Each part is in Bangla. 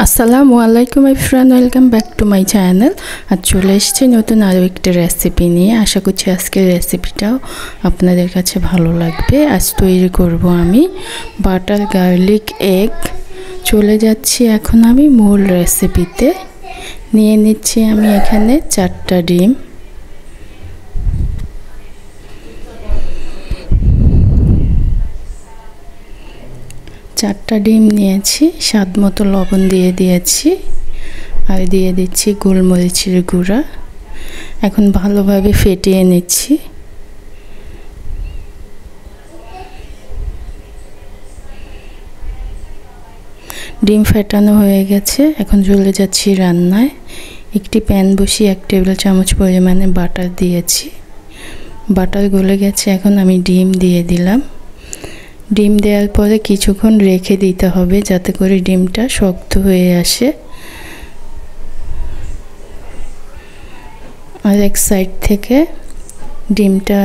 আসসালামু আলাইকুম everyone, welcome back to my channel. আর চলে এসেছি নতুন আরও একটা রেসিপি নিয়ে। আশা করছি আজকের রেসিপিটাও আপনাদের কাছে ভালো লাগবে। আজ তৈরি করব আমি বাটার গার্লিক এগ। চলে যাচ্ছি এখন আমি মূল রেসিপিতে। নিয়ে নিচ্ছি আমি এখানে 4টা ডিম। চারটা ডিম নিয়েছি, স্বাদ মতো লবণ দিয়ে দিয়েছি, আর দিয়ে দিচ্ছি গোলমরিচের গুঁড়া। এখন ভালোভাবে ফেটিয়ে নিচ্ছি। ডিম ফেটানো হয়ে গেছে, এখন চলে যাচ্ছি রান্নায়। একটি প্যান বসিয়ে 1 টেবিল চামচ পরিমাণে বাটার দিয়েছি। বাটার গলে গেছে, এখন আমি ডিম দিয়ে দিলাম। ডিম দেওয়ার পরে কিছুক্ষণ রেখে দিতে হবে যাতে করে ডিমটা শক্ত হয়ে আসে। আর এক সাইড থেকে ডিমটা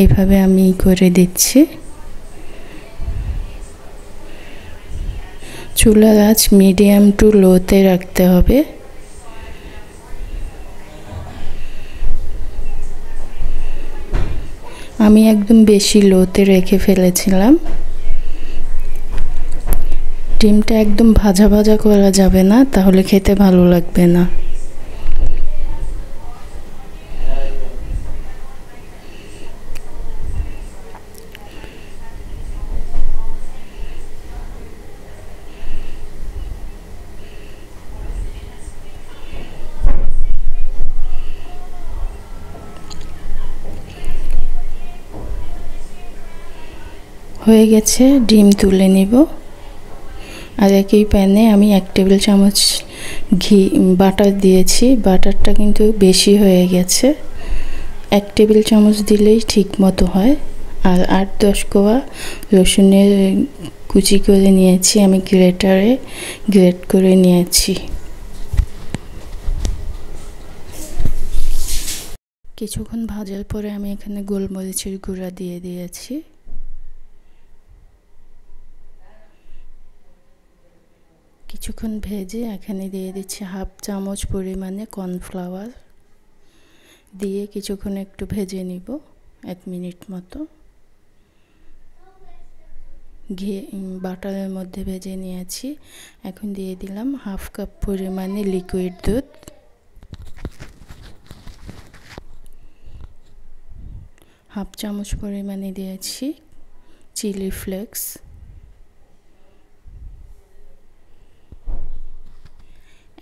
এইভাবে আমি করে দিচ্ছি। চুলার আঁচ মিডিয়াম টু লোতে রাখতে হবে। আমি একদম বেশি লোতে রেখে ফেলেছিলাম। ডিমটা একদম ভাজা ভাজা করা যাবে না, তাহলে খেতে ভালো লাগবে না। হয়ে গেছে, ডিম তুলে নিব। আর একই প্যানে আমি 1 টেবিল চামচ বাটার দিয়েছি। বাটারটা কিন্তু বেশি হয়ে গেছে, 1 টেবিল চামচ দিলেই ঠিক মতো হয়। আর 8-10 কোয়া রসুনের কুচি করে নিয়েছি, আমি গ্রেটারে গ্রেট করে নিয়েছি। কিছুক্ষণ ভাজার পরে আমি এখানে গোলমরিচের গুঁড়া দিয়ে দিয়েছি। কিছুক্ষণ ভেজে এখানে দিয়ে দিচ্ছি 1/2 চামচ পরিমাণে কর্নফ্লাওয়ার দিয়ে কিছুক্ষণ একটু ভেজে নিব, 1 মিনিট মতো। বাটারের মধ্যে ভেজে নিয়েছি। এখন দিয়ে দিলাম 1/2 কাপ পরিমাণে লিকুইড দুধ। 1/2 চামচ পরিমাণে দিয়েছি চিলি ফ্লেক্স।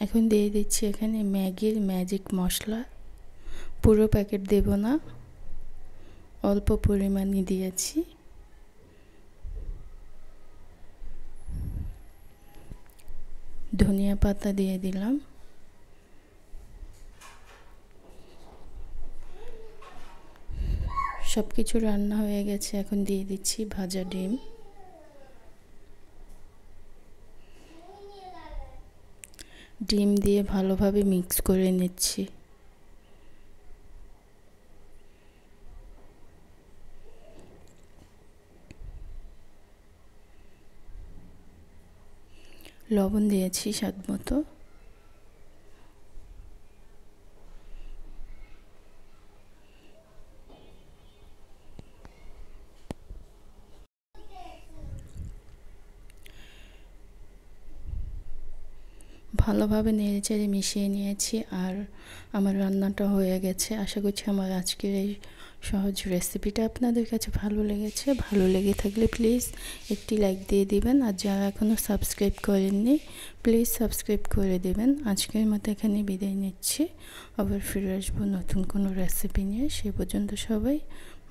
এখন দিয়ে দিচ্ছি এখানে ম্যাগির ম্যাজিক মশলা। পুরো প্যাকেট দেব না, অল্প পরিমাণে দিয়েছি। ধনিয়া পাতা দিয়ে দিলাম। সব কিছু রান্না হয়ে গেছে, এখন দিয়ে দিচ্ছি ভাজা ডিম। ডিম দিয়ে ভালোভাবে মিক্স করে নিচ্ছি। লবণ দিয়েছি স্বাদ মতো। ভালোভাবে নেড়েচেড়ে মিশিয়ে নিয়েছি, আর আমার রান্নাটা হয়ে গেছে। আশা করছি আমার আজকের এই সহজ রেসিপিটা আপনাদের কাছে ভালো লেগেছে। ভালো লেগে থাকলে প্লিজ একটি লাইক দিয়ে দিবেন, আর যারা এখনও সাবস্ক্রাইব করেননি প্লিজ সাবস্ক্রাইব করে দেবেন। আজকের মতো এখানে বিদায় নিচ্ছি, আবার ফিরে আসবো নতুন কোনো রেসিপি নিয়ে। সে পর্যন্ত সবাই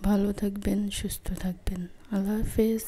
ভালো থাকবেন, সুস্থ থাকবেন। আল্লাহ হাফেজ।